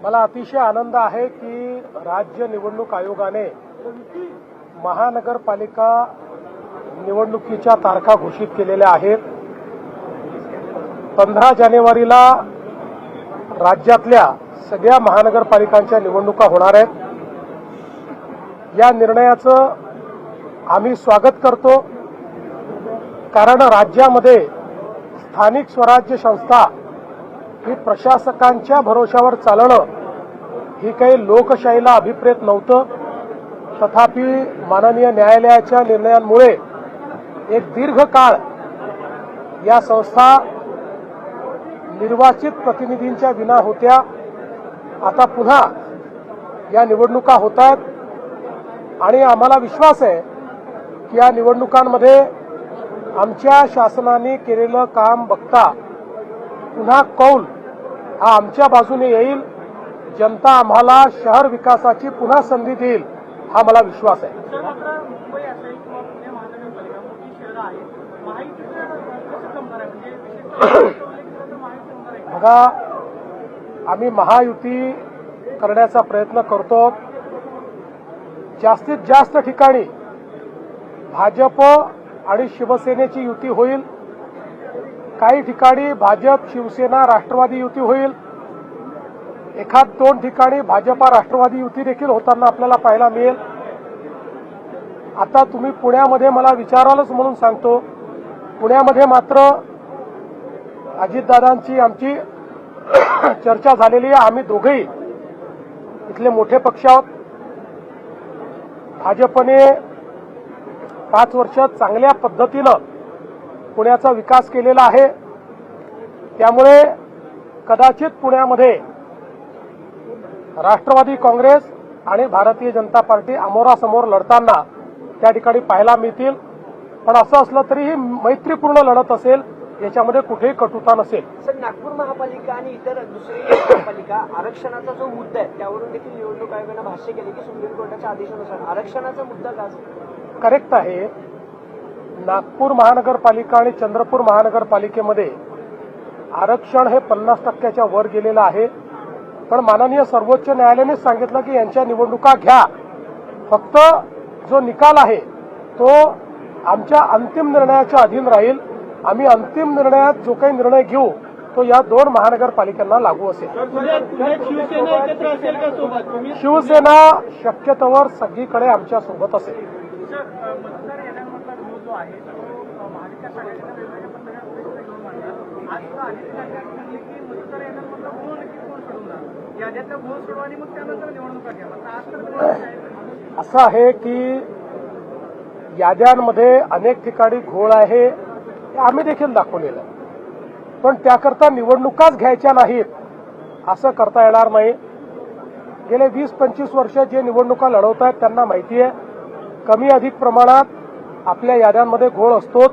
मला अतिशय आनंद आहे की राज्य निवडणूक आयोगाने महानगरपालिका निवडणुकीच्या तारखा घोषित केलेल्या आहेत। 15 जानेवारीला राज्यातल्या सगळ्या महानगरपालिकांच्या निवडणुका होणार आहेत। या निर्णयाचं आम्ही स्वागत करतो, कारण राज्यामध्ये स्थानिक स्वराज्य संस्था ही प्रशासकांच्या भरोशावर चालणं ही काही लोकशाहीला अभिप्रेत नव्हतं। तथापि माननीय न्यायालयाच्या निर्णयांमुळे एक दीर्घ काळ या संस्था निर्वाचित प्रतिनिधींच्या विना होत्या। आता पुन्हा या निवडणुका होतात आणि आम्हाला विश्वास आहे की या निवडणुकांमध्ये आमच्या शासनाने केलेलं काम बघता पुन्हा कौल हा आमच्या बाजूने येईल। जनता आम्हाला शहर विकासाची पुन्हा संधी देईल हा मला विश्वास आहे। बघा, आम्ही महायुती करण्याचा प्रयत्न करतो। जास्तीत जास्त ठिकाणी भाजप आणि शिवसेनेची युती होईल, काही ठिकाणी भाजप शिवसेना राष्ट्रवादी युती होईल, एखाद दोन ठिकाणी भाजपा राष्ट्रवादी युती देखील होताना आपल्याला पाहायला मिळेल। आता तुम्ही पुण्यामध्ये मला विचारालच म्हणून सांगतो, पुण्यामध्ये मात्र अजितदादांची आमची चर्चा झालेली आहे। आम्ही दोघेही इथले मोठे पक्ष आहोत। भाजपने 5 वर्ष चांगल्या पद्धतीनं पुण्याचा विकास केलेला आहे, त्यामुळे कदाचित पुण्यामध्ये राष्ट्रवादी काँग्रेस आणि भारतीय जनता पार्टी अमोरासमोर लढताना त्या ठिकाणी पाहायला मिळतील। पण असं असलं तरी ही मैत्रीपूर्ण लढत असेल, याच्यामध्ये कुठेही कटुता नसेल। सर, नागपूर महापालिका आणि इतर दुसरी महापालिका आरक्षणाचा जो मुद्दा आहे त्यावरून देखील निवडणूक आयोगानं भाष्य केले की सुप्रीम कोर्टाच्या आदेशानुसार आरक्षणाचा मुद्दा का असेल? करेक्ट आहे। नागपूर महानगरपालिका आणि चंद्रपूर महानगरपालिकेमध्ये आरक्षण हे 50% वर गेलेलं आहे। पण माननीय सर्वोच्च न्यायालयाने सांगितलं की यांच्या निवडणुका घ्या, फक्त जो निकाल आहे तो आमच्या अंतिम निर्णयाच्या अधीन राहील। आम्ही अंतिम निर्णयात जो काही निर्णय घेऊ तो या 2 महानगरपालिकांना लागू असेल। शिवसेना शक्यतोवर सगळीकडे आमच्या सोबत असेल। असं आहे की याद्यांमध्ये अनेक ठिकाणी घोळ आहे, हे आम्ही देखील दाखवलेलं आहे। पण त्याकरता निवडणुकाच घ्यायच्या नाहीत असं करता येणार नाही। गेले 20-25 वर्ष जे निवडणुका लढवत आहेत त्यांना माहिती आहे, कमी अधिक प्रमाणात आपल्या याद्यांमध्ये घोळ असतोच।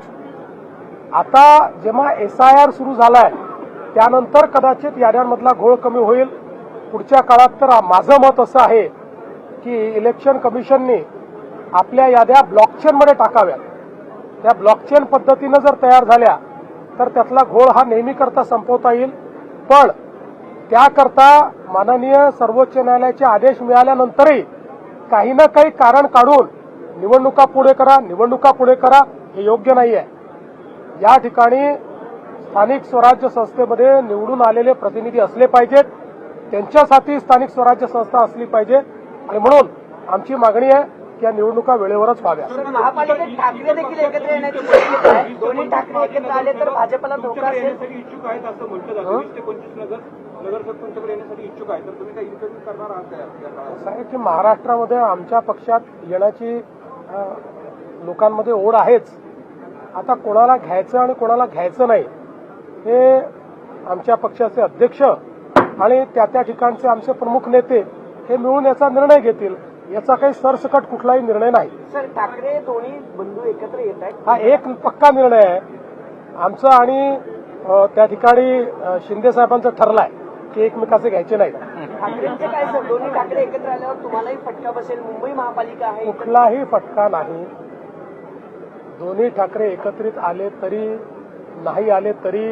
आता जेव्हा SIR सुरू झालाय त्यानंतर कदाचित याद्यांमधला घोळ कमी होईल। पुढच्या काळात तर माझं मत असं आहे की इलेक्शन कमिशनने आपल्या याद्या ब्लॉकचेनमध्ये टाकाव्यात। त्या ब्लॉकचेन पद्धतीनं जर तयार झाल्या तर त्यातला घोळ हा नेहमी करता संपवता येईल। पण त्याकरता माननीय सर्वोच्च न्यायालयाचे आदेश मिळाल्यानंतरही काही ना काही कारण काढून निवडणुका पुढे करा हे योग्य नाही आहे। या ठिकाणी स्थानिक स्वराज्य संस्थेमध्ये निवडून आलेले प्रतिनिधी असले पाहिजेत, त्यांच्यासाठी स्थानिक स्वराज्य संस्था असली पाहिजे आणि म्हणून आमची मागणी आहे की या निवडणुका वेळेवरच व्हाव्या। महापालिकेत ठाकरे देखील एकत्र येण्याची शक्यता आहे। दोन्ही ठाकरे एकत्र आले तर भाजपला धोका असेल इच्छुक आहेत असं म्हटलं जातं। 20 ते 25 नगरसरपंचाकडे येण्यासाठी इच्छुक आहे, तर तुम्ही काही इंटरव्ह्यू करणार आहात का? असं आहे की महाराष्ट्रामध्ये आमच्या पक्षात येण्याची लोकांमध्ये ओढ आहेच। आता कोणाला घ्यायचं आणि कोणाला घ्यायचं नाही हे आमच्या पक्षाचे अध्यक्ष आणि त्या ठिकाणचे आमचे प्रमुख नेते हे मिळून याचा निर्णय घेतील। याचा काही सरसकट कुठलाही निर्णय नाही। सर, ठाकरे दोन्ही बंधू एकत्र येत आहेत, हा एक पक्का निर्णय आहे आमचा आणि त्या ठिकाणी शिंदे साहेबांचं ठरलंय की एकमेकाचे घ्यायचे नाही। ठाकरेंचे काय सर, दोन्ही ठाकरे एकत्र आल्यावर तुम्हालाही फटका बसेल? मुंबई महापालिका आहे, कुठलाही फटका नाही। दोन्ही ठाकरे एकत्रित आले तरी नाही आले तरी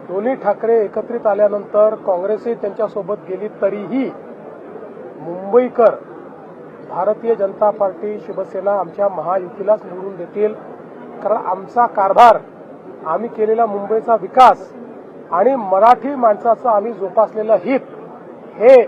दोन्ही ठाकरे एकत्रित आल्यानंतर काँग्रेसही त्यांच्यासोबत गेली तरीही मुंबईकर भारतीय जनता पार्टी शिवसेना आमच्या महायुतीलाच निवडून देतील. कारण आमचा कारभार, आम्ही केलेला मुंबईचा विकास आणि मराठी माणसाचं आम्ही जोपासलेलं हित हे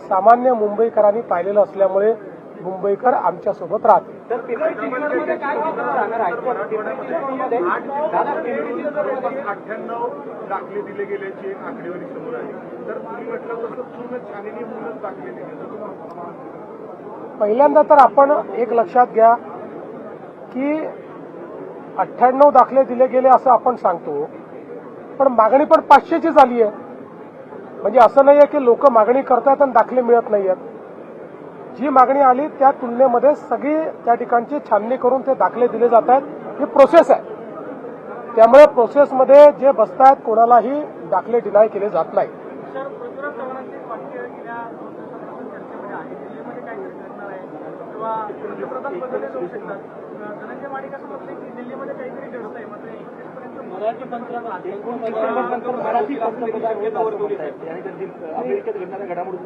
सामान्य मुंबईकरांनी पाहिलेलं असल्यामुळे मुंबईकर आमच्यासोबत राहतील. तर पिंपरी चिंचवडमध्ये काय चित्र राहणार आहे? पिंपरी चिंचवडमध्ये दादा, पिंपरी चिंचवडमध्ये 98 दाखले दिले गेल्याची एक आकडेवारी समोर आली. तर तुम्ही म्हटलं तसं पूर्ण छाननी म्हणूनच दाखले दिले. पहिल्यांदा तर आपण एक लक्षात घ्या की 98 दाखले दिले गेले असं आपण सांगतो, पण मागणी पण 500ची झाली आहे. म्हणजे असं नाहीये की लोक मागणी करतात आणि दाखले मिळत नाहीयेत. जी मागणी आली त्या तुलनेमध्ये सगळी त्या ठिकाणची छाननी करून ते दाखले दिले जात आहेत. ही प्रोसेस आहे. त्यामुळे प्रोसेसमध्ये जे बसतायत कोणालाही दाखले डिनाय केले जात नाही. सर, पृथ्वीराज चव्हाणांचे वाक्य गेल्या 2 दिवसांपासून चर्चेमध्ये आहे. दिल्लीमध्ये काय घडणार आहे किंवा पंतप्रधान बदलले जाऊ शकतात. धनंजय माडिक असं म्हटलं की दिल्लीमध्ये काहीतरी घडत आहे. मात्र 21 पर्यंत मराठी पंतप्रधान अमेरिकेत घडणाऱ्या घडामोडी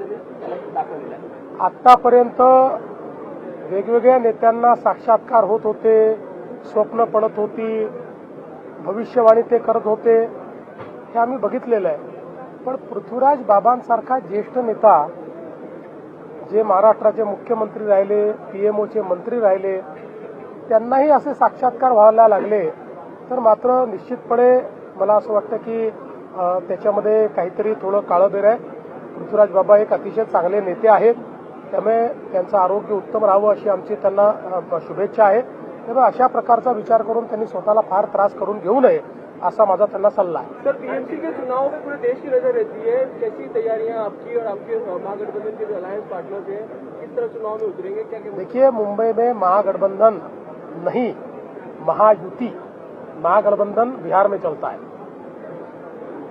दाखवलेल्या आहे. आतापर्यंत वेगवेगळ्या नेत्यांना साक्षात्कार होत होते, स्वप्न पडत होती, भविष्यवाणी ते करत होते, हे आम्ही बघितलेलं आहे. पण पृथ्वीराज बाबांसारखा ज्येष्ठ नेता जे महाराष्ट्राचे मुख्यमंत्री राहिले, पीएमओचे मंत्री राहिले, त्यांनाही असे साक्षात्कार व्हायला लागले तर मात्र निश्चितपणे मला असं वाटतं की त्याच्यामध्ये काहीतरी थोडं काळबेर आहे. पृथ्वीराज बाबा एक अतिशय चांगले नेते आहेत, त्यामुळे त्यांचं आरोग्य उत्तम राहावं अशी आमची त्यांना शुभेच्छा आहे. त्यामुळे अशा प्रकारचा विचार करून त्यांनी स्वतःला फार त्रास करून घेऊ नये असा माझा त्यांना सल्ला है। सर, टीएमसी के चुनाव में पूरे देश की नजर रहती है, कैसी तैयारियां आपकी और आपके महागठबंधन के अलायंस पार्टनर से किस तरह चुनाव में उतरेंगे, क्या क्या? देखिए, मुंबई में महागठबंधन नहीं, महायुति, महागठबंधन बिहार में चलता है,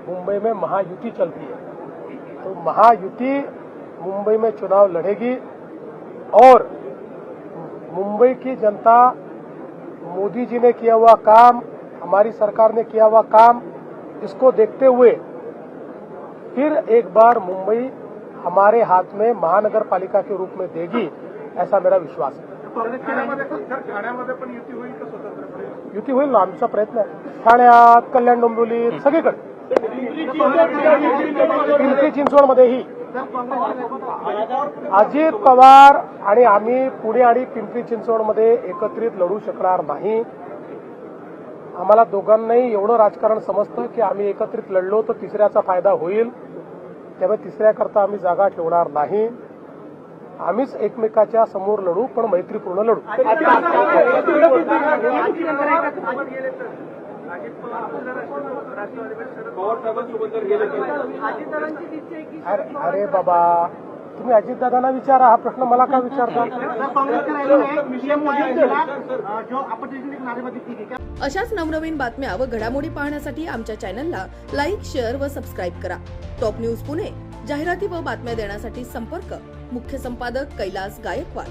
मुंबई में महायुति चलती है। तो महायुति मुंबई में चुनाव लड़ेगी और मुंबई की जनता मोदी जी ने किया हुआ काम, हमारी सरकार ने किया हुआ काम, इसको देखते हुए फिर एक बार मुंबई हमारे हाथ में महानगर पालिका के रूप में देगी, ऐसा मेरा विश्वास है। ठाण्यामध्ये पण युती होईल का स्वतंत्रपणे? युती होईल ना, आमचा प्रयत्न आहे। ठाण्यात, कल्याण डोंबिवलीत, सगळीकडे, पिंपरी चिंचवडमध्येही अजित पवार आणि आम्ही पुणे आणि पिंपरी चिंचवडमध्ये एकत्रित लढू शकणार नाही। आम्हाला दोघांनाही एवढं राजकारण समजतं की आम्ही एकत्रित लढलो तर तिसऱ्याचा फायदा होईल, त्यामुळे तिसऱ्याकरता आम्ही जागा ठेवणार नाही। आम्हीच एकमेकाच्या समोर लढू, पण मैत्रीपूर्ण लढू। अरे बाबा, तुम्ही अजितदादांना विचारा, हा प्रश्न मला का विचारता? अशाच नवनवीन बातम्या व घडामोडी पाहण्यासाठी आमच्या चॅनलला लाईक, शेअर व सबस्क्राईब करा। टॉप न्यूज पुणे, जाहिराती व बातम्या देण्यासाठी संपर्क मुख्य संपादक कैलास गायकवाड।